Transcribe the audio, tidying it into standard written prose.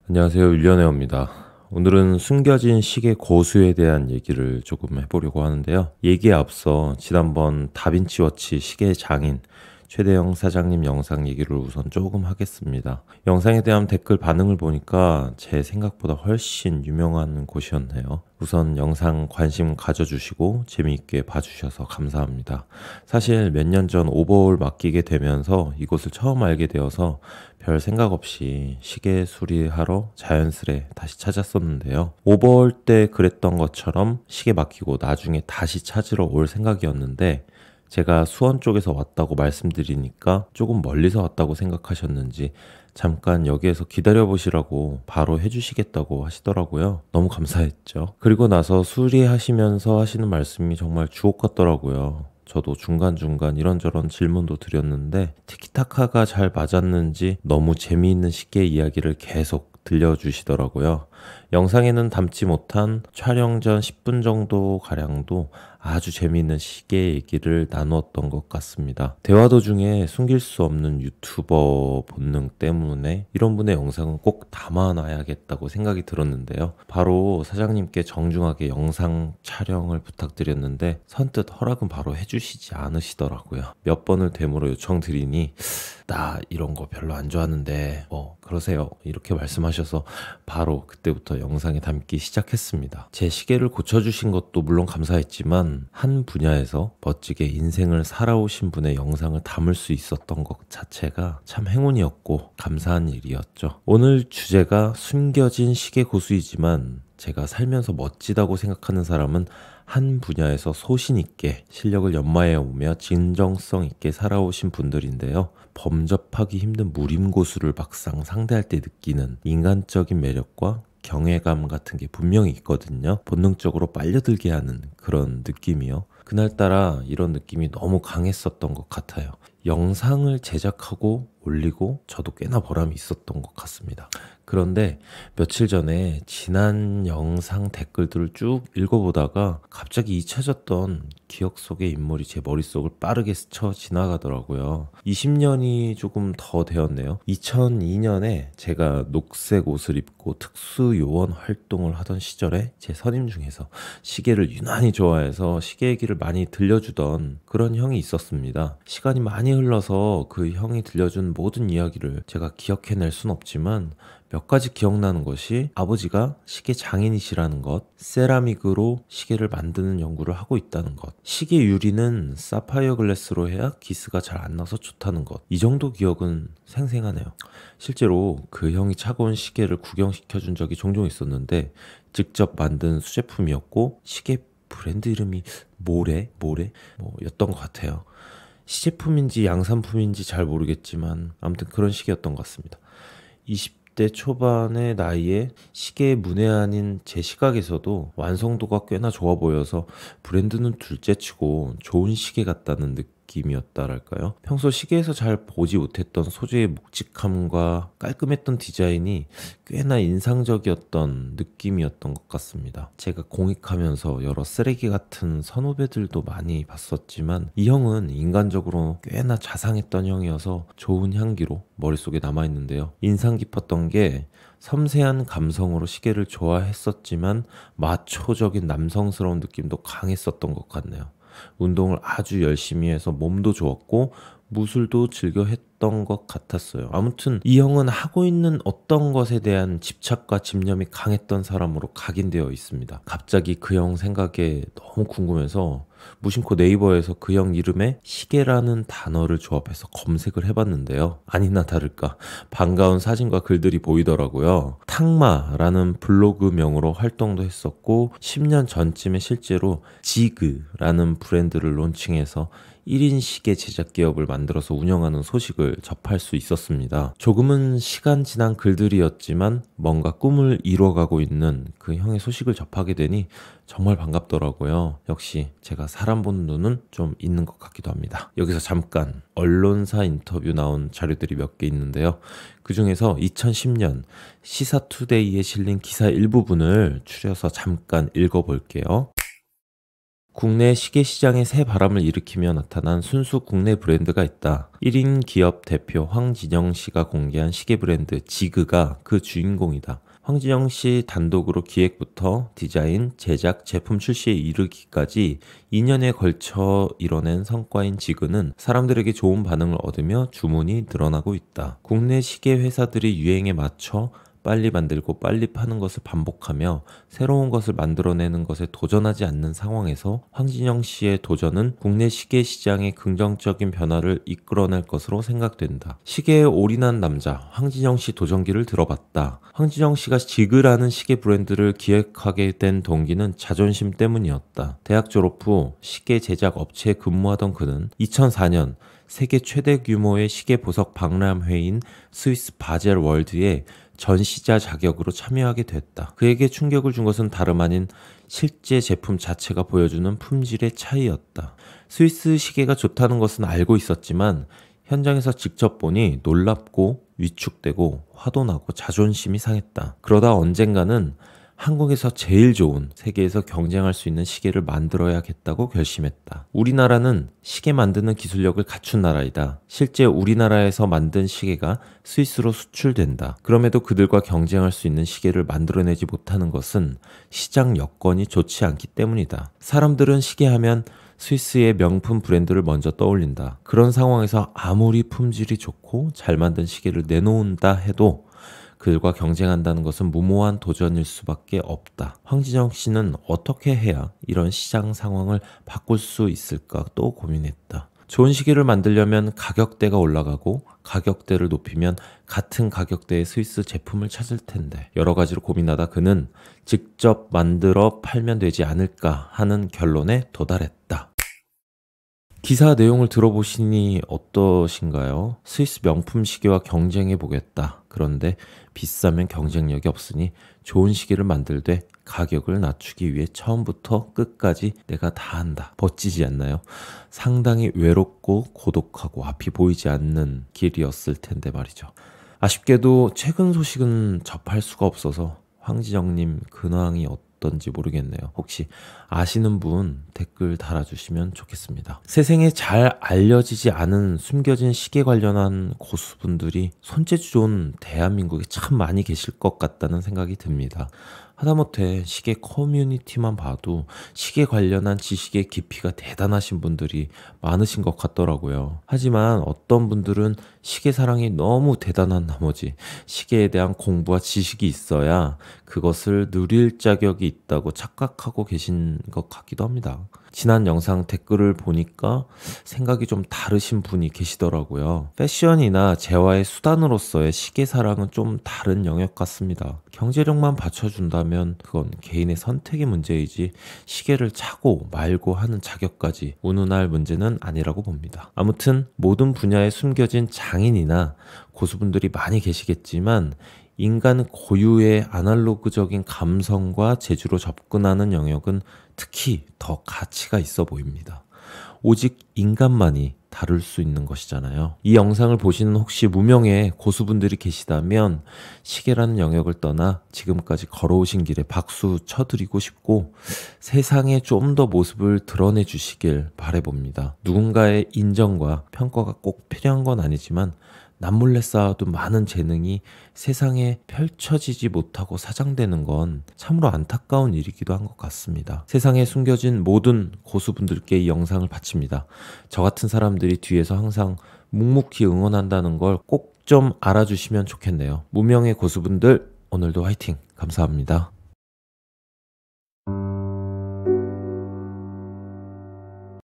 안녕하세요. 윌리언웨어입니다. 오늘은 숨겨진 시계 고수에 대한 얘기를 조금 해보려고 하는데요. 얘기에 앞서 지난번 다빈치워치 시계 장인 최대영 사장님 영상 얘기를 우선 조금 하겠습니다. 영상에 대한 댓글 반응을 보니까 제 생각보다 훨씬 유명한 곳이었네요. 우선 영상 관심 가져주시고 재미있게 봐주셔서 감사합니다. 사실 몇 년 전 오버홀 맡기게 되면서 이곳을 처음 알게 되어서 별 생각 없이 시계 수리하러 자연스레 다시 찾았었는데요. 오버홀 때 그랬던 것처럼 시계 맡기고 나중에 다시 찾으러 올 생각이었는데 제가 수원 쪽에서 왔다고 말씀드리니까 조금 멀리서 왔다고 생각하셨는지 잠깐 여기에서 기다려보시라고 바로 해주시겠다고 하시더라고요. 너무 감사했죠. 그리고 나서 수리하시면서 하시는 말씀이 정말 주옥 같더라고요. 저도 중간중간 이런저런 질문도 드렸는데 티키타카가 잘 맞았는지 너무 재미있는 시계 이야기를 계속 들려주시더라고요. 영상에는 담지 못한 촬영 전 10분 정도 가량도 아주 재미있는 시계 얘기를 나누었던 것 같습니다. 대화 도중에 숨길 수 없는 유튜버 본능 때문에 이런 분의 영상은 꼭 담아놔야겠다고 생각이 들었는데요. 바로 사장님께 정중하게 영상 촬영을 부탁드렸는데 선뜻 허락은 바로 해주시지 않으시더라고요. 몇 번을 데모로 요청드리니 나 이런 거 별로 안 좋아하는데 그러세요 이렇게 말씀하셔서 바로 그때부터 영상에 담기 시작했습니다. 제 시계를 고쳐주신 것도 물론 감사했지만 한 분야에서 멋지게 인생을 살아오신 분의 영상을 담을 수 있었던 것 자체가 참 행운이었고 감사한 일이었죠. 오늘 주제가 숨겨진 시계 고수이지만 제가 살면서 멋지다고 생각하는 사람은 한 분야에서 소신 있게 실력을 연마해 오며 진정성 있게 살아오신 분들인데요. 범접하기 힘든 무림고수를 막상 상대할 때 느끼는 인간적인 매력과 경외감 같은 게 분명히 있거든요. 본능적으로 빨려들게 하는 그런 느낌이요. 그날따라 이런 느낌이 너무 강했었던 것 같아요. 영상을 제작하고 올리고 저도 꽤나 보람이 있었던 것 같습니다. 그런데 며칠 전에 지난 영상 댓글들을 쭉 읽어보다가 갑자기 잊혀졌던 기억 속의 인물이 제 머릿속을 빠르게 스쳐 지나가더라고요. 20년이 조금 더 되었네요. 2002년에 제가 녹색 옷을 입고 특수요원 활동을 하던 시절에 제 선임 중에서 시계를 유난히 좋아해서 시계 얘기를 많이 들려주던 그런 형이 있었습니다. 시간이 많이 흘러서 그 형이 들려준 모든 이야기를 제가 기억해낼 순 없지만 몇 가지 기억나는 것이 아버지가 시계 장인이시라는 것, 세라믹으로 시계를 만드는 연구를 하고 있다는 것, 시계 유리는 사파이어 글래스로 해야 기스가 잘 안 나서 좋다는 것, 이 정도 기억은 생생하네요. 실제로 그 형이 차고 온 시계를 구경시켜 준 적이 종종 있었는데 직접 만든 수제품이었고 시계 브랜드 이름이 였던 것 같아요. 시제품인지 양산품인지 잘 모르겠지만 아무튼 그런 시계였던 것 같습니다. 20대 초반의 나이에 시계의 문외한인 제 시각에서도 완성도가 꽤나 좋아 보여서 브랜드는 둘째치고 좋은 시계 같다는 느낌이었다랄까요? 평소 시계에서 잘 보지 못했던 소재의 묵직함과 깔끔했던 디자인이 꽤나 인상적이었던 느낌이었던 것 같습니다. 제가 공익하면서 여러 쓰레기 같은 선후배들도 많이 봤었지만 이 형은 인간적으로 꽤나 자상했던 형이어서 좋은 향기로 머릿속에 남아있는데요. 인상 깊었던 게 섬세한 감성으로 시계를 좋아했었지만 마초적인 남성스러운 느낌도 강했었던 것 같네요. 운동을 아주 열심히 해서 몸도 좋았고 무술도 즐겨 했던 것 같았어요. 아무튼 이 형은 하고 있는 어떤 것에 대한 집착과 집념이 강했던 사람으로 각인되어 있습니다. 갑자기 그 형 생각에 너무 궁금해서 무심코 네이버에서 그 형 이름에 시계라는 단어를 조합해서 검색을 해봤는데요. 아니나 다를까 반가운 사진과 글들이 보이더라고요. 탕마라는 블로그명으로 활동도 했었고 10년 전쯤에 실제로 지그라는 브랜드를 론칭해서 1인 시계 제작 기업을 만들어서 운영하는 소식을 접할 수 있었습니다. 조금은 시간 지난 글들이었지만 뭔가 꿈을 이뤄가고 있는 그 형의 소식을 접하게 되니 정말 반갑더라고요. 역시 제가 사람 보는 눈은 좀 있는 것 같기도 합니다. 여기서 잠깐 언론사 인터뷰 나온 자료들이 몇 개 있는데요. 그 중에서 2010년 시사투데이에 실린 기사 일부분을 추려서 잠깐 읽어볼게요. 국내 시계 시장에 새 바람을 일으키며 나타난 순수 국내 브랜드가 있다. 1인 기업 대표 황진영 씨가 공개한 시계 브랜드 지그가 그 주인공이다. 황진영 씨 단독으로 기획부터 디자인, 제작, 제품 출시에 이르기까지 2년에 걸쳐 이뤄낸 성과인 지그는 사람들에게 좋은 반응을 얻으며 주문이 늘어나고 있다. 국내 시계 회사들이 유행에 맞춰 빨리 만들고 빨리 파는 것을 반복하며 새로운 것을 만들어내는 것에 도전하지 않는 상황에서 황진영 씨의 도전은 국내 시계 시장의 긍정적인 변화를 이끌어낼 것으로 생각된다. 시계에 올인한 남자 황진영 씨 도전기를 들어봤다. 황진영 씨가 지그라는 시계 브랜드를 기획하게 된 동기는 자존심 때문이었다. 대학 졸업 후 시계 제작 업체에 근무하던 그는 2004년 세계 최대 규모의 시계 보석 박람회인 스위스 바젤 월드에 전시자 자격으로 참여하게 됐다. 그에게 충격을 준 것은 다름 아닌 실제 제품 자체가 보여주는 품질의 차이였다. 스위스 시계가 좋다는 것은 알고 있었지만 현장에서 직접 보니 놀랍고 위축되고 화도 나고 자존심이 상했다. 그러다 언젠가는 한국에서 제일 좋은, 세계에서 경쟁할 수 있는 시계를 만들어야겠다고 결심했다. 우리나라는 시계 만드는 기술력을 갖춘 나라이다. 실제 우리나라에서 만든 시계가 스위스로 수출된다. 그럼에도 그들과 경쟁할 수 있는 시계를 만들어내지 못하는 것은 시장 여건이 좋지 않기 때문이다. 사람들은 시계하면 스위스의 명품 브랜드를 먼저 떠올린다. 그런 상황에서 아무리 품질이 좋고 잘 만든 시계를 내놓는다 해도 그들과 경쟁한다는 것은 무모한 도전일 수밖에 없다. 황진영 씨는 어떻게 해야 이런 시장 상황을 바꿀 수 있을까 또 고민했다. 좋은 시계를 만들려면 가격대가 올라가고 가격대를 높이면 같은 가격대의 스위스 제품을 찾을 텐데 여러 가지로 고민하다 그는 직접 만들어 팔면 되지 않을까 하는 결론에 도달했다. 기사 내용을 들어보시니 어떠신가요? 스위스 명품 시계와 경쟁해 보겠다. 그런데 비싸면 경쟁력이 없으니 좋은 시계를 만들되 가격을 낮추기 위해 처음부터 끝까지 내가 다 한다. 멋지지 않나요? 상당히 외롭고 고독하고 앞이 보이지 않는 길이었을 텐데 말이죠. 아쉽게도 최근 소식은 접할 수가 없어서 황진영님 근황이 어떤지 모르겠네요. 혹시 아시는 분 댓글 달아주시면 좋겠습니다. 세상에 잘 알려지지 않은 숨겨진 시계 관련한 고수분들이 손재주 좋은 대한민국에 참 많이 계실 것 같다는 생각이 듭니다. 하다못해 시계 커뮤니티만 봐도 시계 관련한 지식의 깊이가 대단하신 분들이 많으신 것 같더라고요. 하지만 어떤 분들은 시계 사랑이 너무 대단한 나머지 시계에 대한 공부와 지식이 있어야 그것을 누릴 자격이 있다고 착각하고 계신 것 같기도 합니다. 지난 영상 댓글을 보니까 생각이 좀 다르신 분이 계시더라고요. 패션이나 재화의 수단으로서의 시계 사랑은 좀 다른 영역 같습니다. 경제력만 받쳐준다면 그건 개인의 선택의 문제이지 시계를 차고 말고 하는 자격까지 운운할 문제는 아니라고 봅니다. 아무튼 모든 분야에 숨겨진 장인이나 고수분들이 많이 계시겠지만 인간 고유의 아날로그적인 감성과 재주로 접근하는 영역은 특히 더 가치가 있어 보입니다. 오직 인간만이 다룰 수 있는 것이잖아요. 이 영상을 보시는 혹시 무명의 고수분들이 계시다면 시계라는 영역을 떠나 지금까지 걸어오신 길에 박수 쳐드리고 싶고 세상에 좀 더 모습을 드러내 주시길 바라봅니다. 누군가의 인정과 평가가 꼭 필요한 건 아니지만 남몰래 쌓아둔 많은 재능이 세상에 펼쳐지지 못하고 사장되는 건 참으로 안타까운 일이기도 한 것 같습니다. 세상에 숨겨진 모든 고수분들께 이 영상을 바칩니다. 저 같은 사람들이 뒤에서 항상 묵묵히 응원한다는 걸 꼭 좀 알아주시면 좋겠네요. 무명의 고수분들 오늘도 화이팅! 감사합니다.